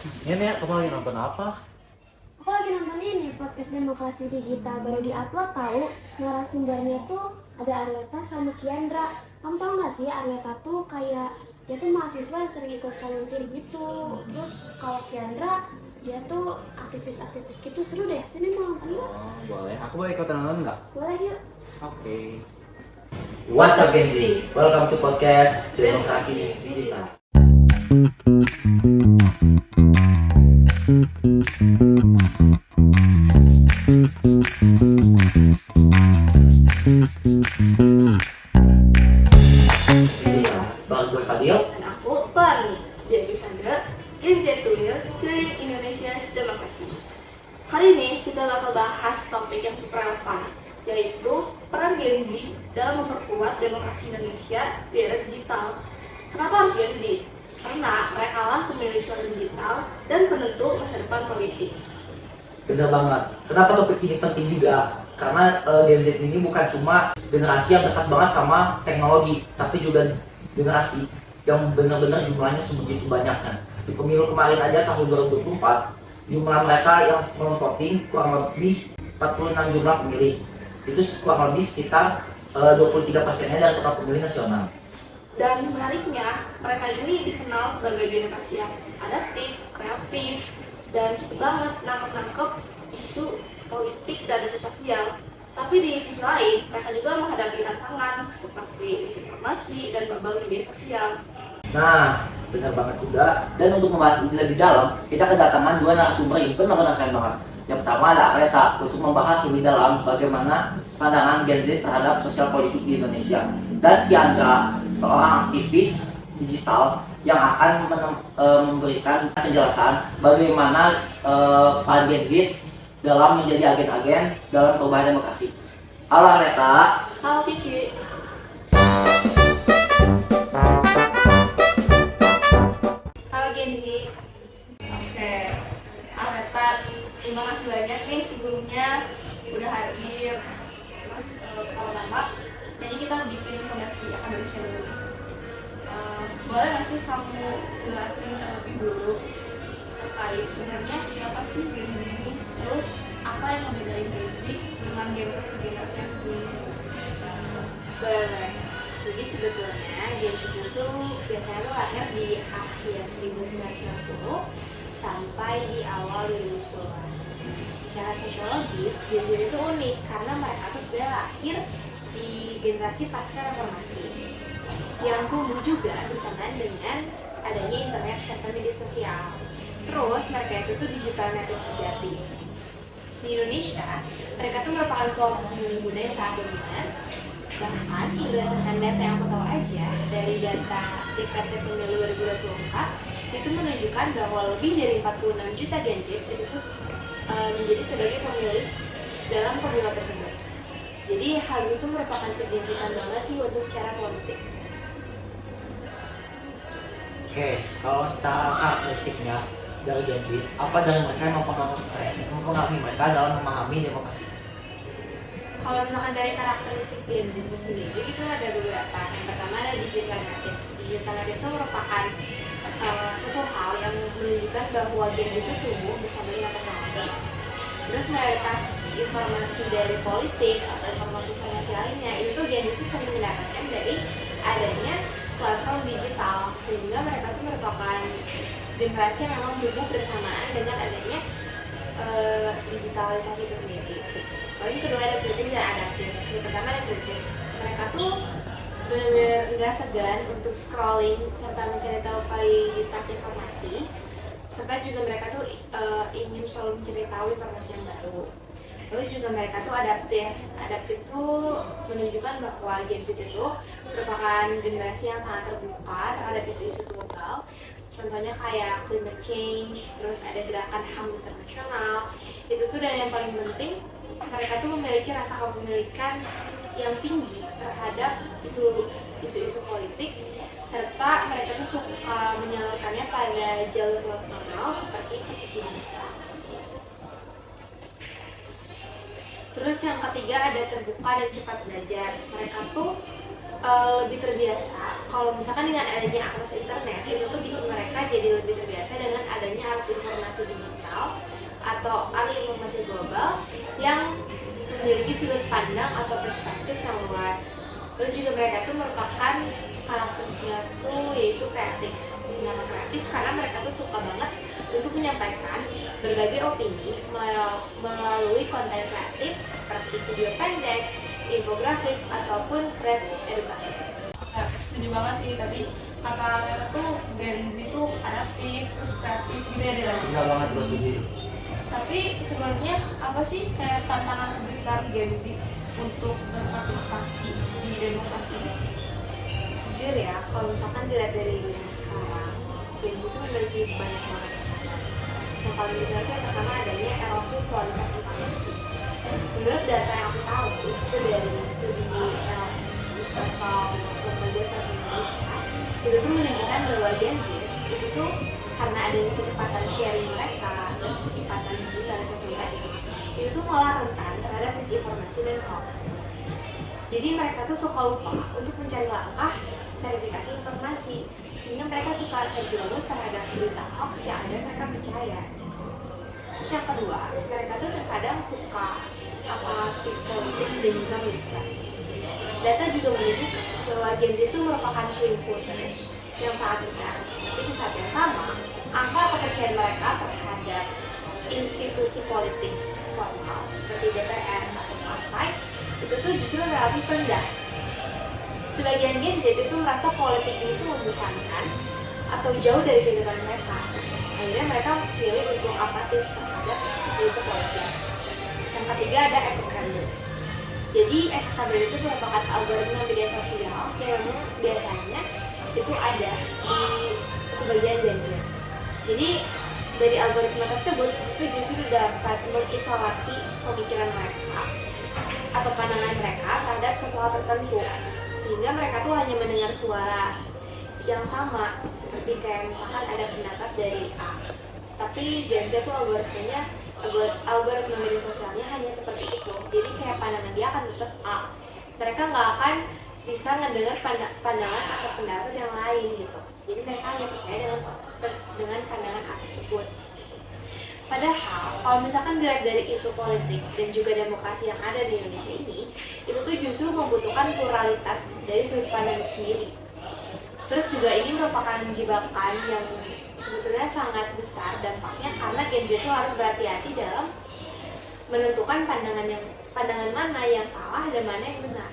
Ini ya, kamu lagi nonton apa? Aku lagi nonton ini podcast Demokrasi Digital baru diupload tahu. Narasumbernya tuh ada Arleta sama Kiandra. Kamu tahu nggak sih Arleta tuh kayak dia tuh mahasiswa yang sering ikut volunteer gitu. Terus kalau Kiandra dia tuh aktivis-aktivis gitu, seru deh. Sini mau nonton yuk? Oh, boleh. Aku boleh ikutan nonton nggak? Boleh yuk. Oke. What's up Gen Z? Welcome to podcast Demokrasi Digital. Bang gue Fadil. Dan aku Pelangi, dia Gisanda, Gen Z Tuil, Steering Indonesia's Democracy. Hari ini kita bakal bahas topik yang super relevan, yaitu peran Gen Z dalam memperkuat demokrasi Indonesia di era digital. Kenapa harus Gen Z? Karena mereka lah pemilik suara digital dan penentu masa depan politik. Bener banget. Kenapa topik ini penting juga? Karena Gen Z ini bukan cuma generasi yang dekat banget sama teknologi, tapi juga generasi yang benar-benar jumlahnya sebegitu banyaknya. Di pemilu kemarin aja tahun 2024, jumlah mereka yang voting kurang lebih 46 jumlah pemilih. Itu kurang lebih sekitar 23%-nya dari total pemilih nasional. Dan menariknya, mereka ini dikenal sebagai generasi yang adaptif, kreatif, dan cepet banget nangkep-nangkep isu politik dan isu sosial. Tapi di sisi lain, mereka juga menghadapi tantangan seperti misinformasi dan bubble media sosial. Nah, benar banget juga. Dan untuk membahas ini lebih dalam, kita kedatangan dua narasumber yang benar-benar keren banget. Yang pertama ada Arleta untuk membahas lebih dalam bagaimana pandangan Gen Z terhadap sosial politik di Indonesia. Dan Kiandra, seorang aktivis digital yang akan memberikan penjelasan bagaimana peran Gen Z dalam menjadi agen-agen dalam perubahan demokrasi. Halo Arleta. Halo Kiki. Halo Gen Z. Oke, Aleta, terima kasih banyak nih sebelumnya udah hadir. Terus pertama, jadi kita bikin fondasi akademisnya dulu. Boleh nggak sih kamu jelasin terlebih dulu terkait sebenarnya siapa sih Gen Z ini? Terus apa yang membedain Gen Z dengan generasi-generasi yang sebelumnya? Boleh. Jadi sebetulnya Gen Z itu biasanya tuh lahir di akhir 1990 sampai di awal 2010-an. Secara sosiologis, Gen Z itu unik karena mereka tuh sebenarnya lahir di generasi pasca reformasi yang tumbuh juga bersamaan dengan adanya internet serta media sosial. Terus mereka itu tuh digital native sejati. Di Indonesia, mereka tuh merupakan kelompok pemilih muda yang sangat dominan. Bahkan berdasarkan data yang aku tahu aja dari data DPT Pemilu 2024 itu menunjukkan bahwa lebih dari 46 juta Gen Z itu tuh menjadi sebagai pemilih dalam pemilu tersebut. Jadi hal itu tuh merupakan signifikan banget sih untuk secara politik. Oke, kalau secara karakteristiknya dari Gen Z, apa dari mereka yang mempengaruhi mereka dalam memahami demokrasi? Kalau misalkan dari karakteristik Gen Z itu sendiri itu ada beberapa. Yang pertama ada digital native. Digital native itu merupakan suatu hal yang menunjukkan bahwa Gen Z itu tumbuh bersama dengan teknologi. Terus mayoritas informasi dari politik atau informasi-informasi lainnya itu tuh Gen Z itu sering mendapatkan dari adanya platform digital, sehingga mereka tuh merupakan generasi yang memang tumbuh bersamaan dengan adanya digitalisasi itu sendiri. Poin kedua ada kritis dan adaptif. Yang pertama ada kritis. Mereka tuh benar-benar nggak segan untuk scrolling serta mencari tahu validitas informasi, serta juga mereka tuh ingin selalu mencari tahu informasi yang baru. Lalu juga mereka tuh adaptif. Adaptif tuh menunjukkan bahwa Gen Z itu merupakan generasi yang sangat terbuka terhadap isu-isu global. Contohnya kayak climate change, terus ada gerakan HAM internasional. Itu tuh, dan yang paling penting mereka tuh memiliki rasa kepemilikan yang tinggi terhadap isu-isu politik, serta mereka tuh suka menyalurkannya pada jalur formal seperti petisi digital. Terus yang ketiga ada terbuka dan cepat belajar. Mereka tuh lebih terbiasa. Kalau misalkan dengan adanya akses internet, itu tuh bikin mereka jadi lebih terbiasa dengan adanya arus informasi digital atau arus informasi global yang memiliki sudut pandang atau perspektif yang luas. Lalu juga mereka tuh merupakan karakteristiknya tuh yaitu kreatif. Nama kreatif karena mereka tuh suka banget untuk menyampaikan berbagai opini melalui konten kreatif seperti video pendek, infografik, ataupun thread edukatif. Nah, setuju banget sih tadi kata Lera tuh Gen Z tuh adaptif, terus kreatif gitu ya Dila. Benar banget gue setuju. Tapi sebenarnya apa sih kayak tantangan terbesar Gen Z untuk berpartisipasi di demokrasi ini? Jujur ya, kalau misalkan dilihat dari yang sekarang, Gen Z itu memiliki banyak banget tantangan. Yang paling besar itu yang pertama adanya erosi kualitas informasi. Menurut data yang aku tahu, itu dari studi LSI atau Lembaga Survei Indonesia, itu tuh menunjukkan bahwa Gen Z itu tuh karena adanya kecepatan sharing mereka, terus kecepatan digitalisasi mereka, itu tuh malah rentan terhadap misinformasi dan hoax. Jadi mereka tuh suka lupa untuk mencari langkah verifikasi informasi, sehingga mereka suka terjerumus terhadap berita hoax yang akhirnya mereka percaya. Terus yang kedua, mereka tuh terkadang suka apatis politik dan juga mistrust. Data juga menunjukkan bahwa Gen Z itu merupakan swing voters yang sangat besar, tapi di saat yang sama, angka kepercayaan mereka terhadap institusi politik formal seperti DPR atau partai itu tuh justru relatif rendah. Sebagian Gen Z itu merasa politik ini tuh membosankan atau jauh dari kehidupan mereka. Akhirnya mereka pilih untuk apatis terhadap isu-isu politik. Yang ketiga ada echo chamber. Jadi echo chamber itu merupakan algoritma media sosial yang memang biasanya itu ada di sebagian Gen Z. Jadi dari algoritma tersebut itu justru dapat mengisolasi pemikiran mereka atau pandangan mereka terhadap suatu hal tertentu, sehingga mereka tuh hanya mendengar suara yang sama, seperti kayak misalkan ada pendapat dari A, tapi Gen Z tuh algoritma media sosialnya hanya seperti itu, jadi kayak pandangan dia akan tetap A, mereka nggak akan bisa mendengar pandangan atau pendapat yang lain gitu, jadi mereka hanya percaya dengan pandangan A tersebut. Padahal kalau misalkan dilihat dari isu politik dan juga demokrasi yang ada di Indonesia ini, itu tuh justru membutuhkan pluralitas dari sudut pandang itu sendiri. Terus juga ini merupakan jebakan yang sebetulnya sangat besar dampaknya, karena Gen Z itu harus berhati-hati dalam menentukan pandangan mana yang salah dan mana yang benar.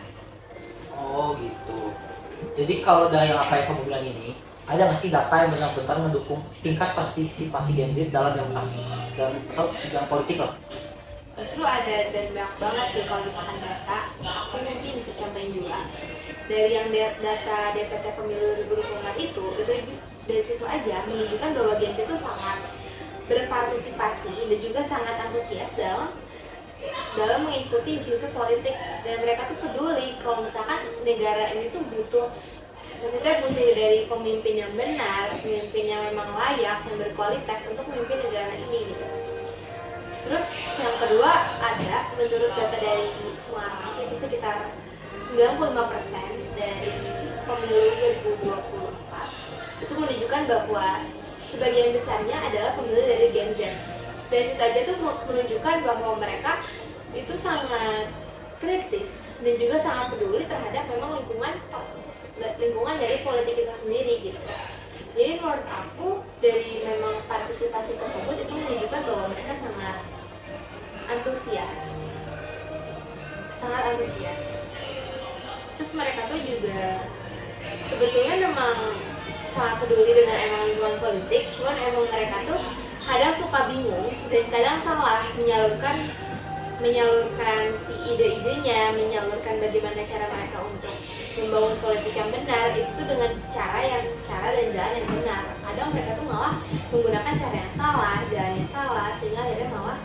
Oh gitu. Jadi kalau dari apa yang kamu bilang ini, ada nggak sih data yang benar-benar mendukung tingkat partisipasi Gen Z dalam demokrasi dan atau bidang politik lah? Justru ada dan banyak banget sih kalau misalkan data, aku mungkin bisa contohin juga. Dari yang data DPT Pemilu 2024 itu dari situ aja menunjukkan bahwa Gen Z itu sangat berpartisipasi dan juga sangat antusias dalam mengikuti isu-isu politik, dan mereka tuh peduli kalau misalkan negara ini tuh butuh dari pemimpin yang benar, pemimpin yang memang layak, yang berkualitas untuk memimpin negara ini gitu. Terus yang kedua ada, menurut data dari Semarang itu sekitar 95% dari pemilu 2024 itu menunjukkan bahwa sebagian besarnya adalah pemilih dari Gen Z. Dari situ aja tuh menunjukkan bahwa mereka itu sangat kritis dan juga sangat peduli terhadap memang lingkungan dari politik kita sendiri gitu. Jadi menurut aku dari memang partisipasi tersebut itu menunjukkan bahwa mereka sangat antusias. Terus mereka tuh juga sebetulnya memang sangat peduli dengan emang lingkungan politik, cuman emang mereka tuh kadang suka bingung dan kadang salah menyalurkan si ide-idenya, menyalurkan bagaimana cara mereka untuk membangun politik yang benar itu tuh dengan cara dan jalan yang benar. Kadang mereka tuh malah menggunakan cara yang salah, jalan yang salah, sehingga akhirnya malah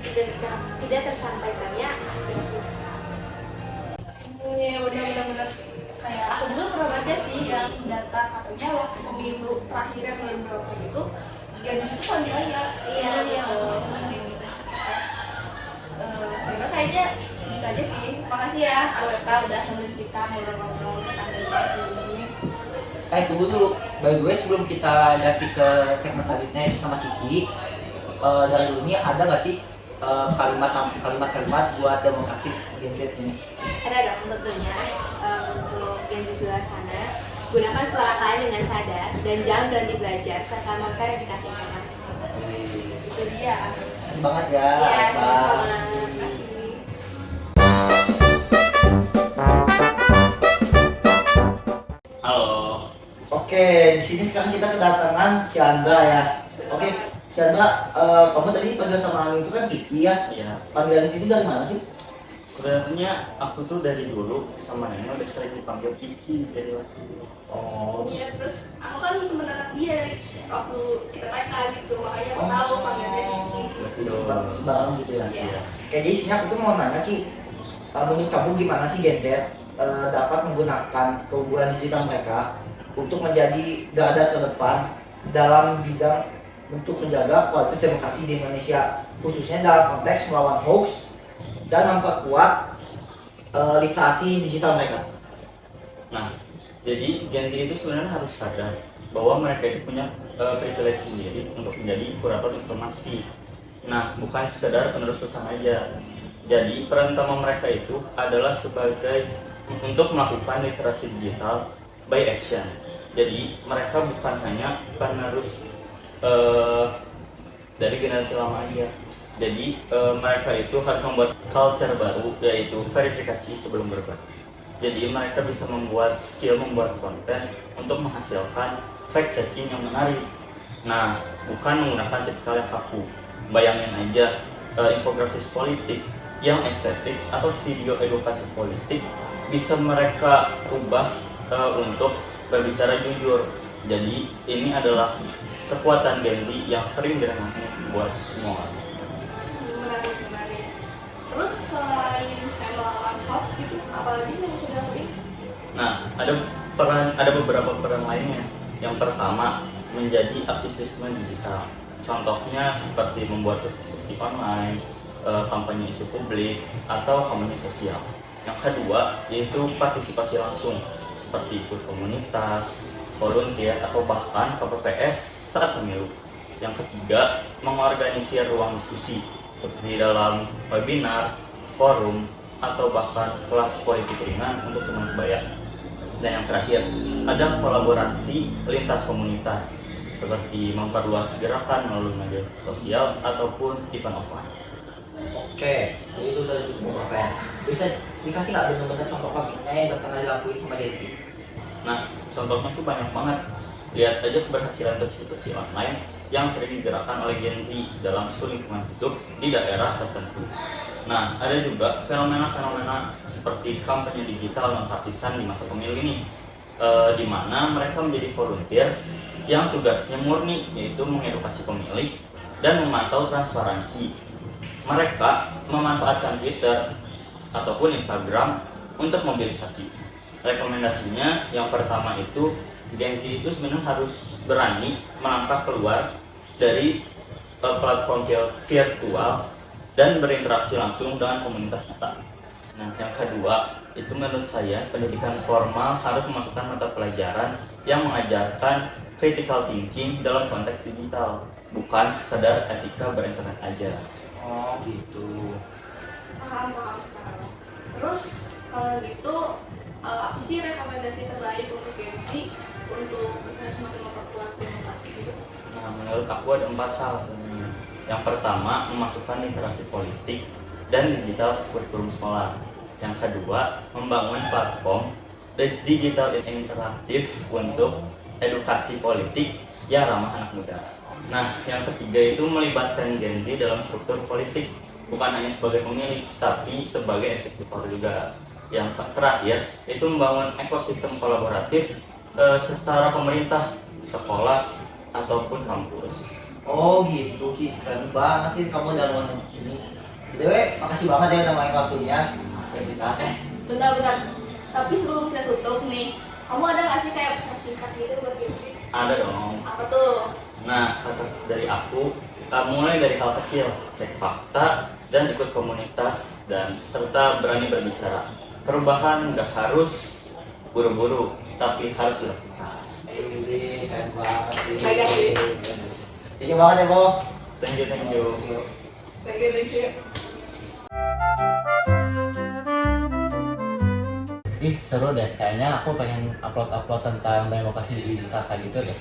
tidak tersampaikannya aspirasi mereka. Iya benar-benar kayak aku dulu pernah baca sih yang data katanya waktu pemilu terakhir yang 2024 itu Gen Z itu paling banyak. Iya betul. Kayaknya segitu aja sih. Makasih ya Aleta udah nemenin kita. kita ngobrol-ngobrol tentang generasi ini. Tunggu dulu. By the way, sebelum kita ganti ke segmen selanjutnya itu sama Kiki, dari lu ini ada nggak sih kalimat-kalimat buat demokrasi Gen Z ini? Ada dong tentunya. Untuk Gen Z di luar sana, gunakan suara kalian dengan sadar dan jangan berhenti belajar serta memverifikasi informasi. Itu dia. Makasih banget ya, Iya, Bang. sama-sama. Makasih. Kasih. Halo. Oke, di sini sekarang kita kedatangan Chandra ya. Oke, Chandra, kamu tadi panggil sama Amin itu kan Kiki ya? Iya. Panggilan itu dari mana sih? Sebenarnya aku tuh dari dulu sama Neno udah sering dipanggil Kiki jadi Oh, Iya, terus aku kan temen anak dia dari waktu kita TK gitu, makanya aku tahu panggilnya Kiki. berarti sebarang gitu ya? Yes. Oke, jadi sini aku tuh mau nanya Ki, menurut kamu gimana sih Gen Z dapat menggunakan keunggulan digital mereka untuk menjadi garda terdepan dalam bidang untuk menjaga kualitas demokrasi di Indonesia, khususnya dalam konteks melawan hoax dan memperkuat literasi digital mereka? Nah, jadi Gen Z itu sebenarnya harus sadar bahwa mereka itu punya privilege sendiri untuk menjadi kurator informasi. Nah, bukan sekedar penerus pesan aja. Jadi, peran utama mereka itu adalah sebagai untuk melakukan literasi digital by action. Jadi, mereka bukan hanya penerus dari generasi lama aja. Jadi, mereka itu harus membuat culture baru, yaitu verifikasi sebelum berbagi. Jadi mereka bisa membuat konten untuk menghasilkan fact checking yang menarik. Nah, bukan menggunakan tipikal yang kaku. Bayangin aja infografis politik yang estetik atau video edukasi politik bisa mereka ubah untuk berbicara jujur. Jadi ini adalah kekuatan Gen Z yang sering diremehin buat semua orang. Menarik. Terus selain melawan hoax gitu, apalagi sih yang bisa dilakuin? Nah, ada beberapa peran lainnya. Yang pertama, menjadi aktivisme digital. Contohnya seperti membuat diskusi online, kampanye isu publik, atau kampanye sosial. Yang kedua, yaitu partisipasi langsung, seperti ikut komunitas, volunteer, atau bahkan KPPS saat pemilu. Yang ketiga, mengorganisir ruang diskusi, seperti dalam webinar, forum, atau bahkan kelas politik ringan untuk teman sebaya. Dan yang terakhir, ada kolaborasi lintas komunitas, seperti memperluas gerakan melalui media sosial ataupun event offline. Oke, jadi itu udah beberapa ya. Bisa dikasih nggak benar-benar contoh konkretnya yang udah pernah dilakuin sama Gen Z? Nah, contohnya tuh banyak banget. Lihat aja keberhasilan diskusi online yang sering digerakkan oleh Gen Z dalam isu lingkungan hidup di daerah tertentu. Nah, ada juga fenomena-fenomena seperti kampanye digital non partisan di masa pemilu ini, di mana mereka menjadi volunteer yang tugasnya murni yaitu mengedukasi pemilih dan memantau transparansi. Mereka memanfaatkan Twitter ataupun Instagram untuk mobilisasi. Rekomendasinya yang pertama itu Gen Z itu sebenarnya harus berani melangkah keluar dari platform virtual dan berinteraksi langsung dengan komunitas nyata. Nah, yang kedua itu menurut saya pendidikan formal harus memasukkan mata pelajaran yang mengajarkan critical thinking dalam konteks digital, bukan sekedar etika berinternet aja. Oh gitu. Paham sekarang. Terus kalau gitu apa sih rekomendasi terbaik untuk Gen Z untuk bisa semakin memperkuat demokrasi gitu? Nah, menurut aku ada 4 hal sebenarnya. Yang pertama, memasukkan literasi politik dan digital kurikulum sekolah. Yang kedua, membangun platform digital interaktif untuk edukasi politik yang ramah anak muda. Nah, yang ketiga itu melibatkan Gen Z dalam struktur politik, bukan hanya sebagai pemilih, tapi sebagai eksekutor juga. Yang terakhir itu membangun ekosistem kolaboratif setara pemerintah, sekolah, ataupun kampus. Oh gitu, Ki. Keren banget sih kamu dalam ini. Dewe, makasih banget ya udah main waktunya. Ya kita. Bentar. Tapi sebelum kita tutup nih, kamu ada nggak sih kayak pesan singkat gitu buat Gen Z? Ada dong. Apa tuh? Nah, kata dari aku, mulai dari hal kecil, cek fakta, dan ikut komunitas, dan serta berani berbicara. perubahan nggak harus buru-buru, tapi harus dilakukan. Ini keren banget sih. Agak sih. Thank you banget ya, Bo. Thank you, thank you. Thank you. Ih seru deh, kayaknya aku pengen upload tentang demokrasi digital kayak gitu deh.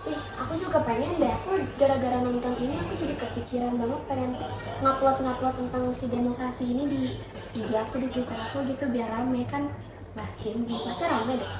Ih, aku juga pengen deh. Aku gara-gara nonton ini aku jadi kepikiran banget pengen ngupload tentang si demokrasi ini di IG aku, di Twitter aku gitu biar rame kan. Mas Gen Z pasti rame deh.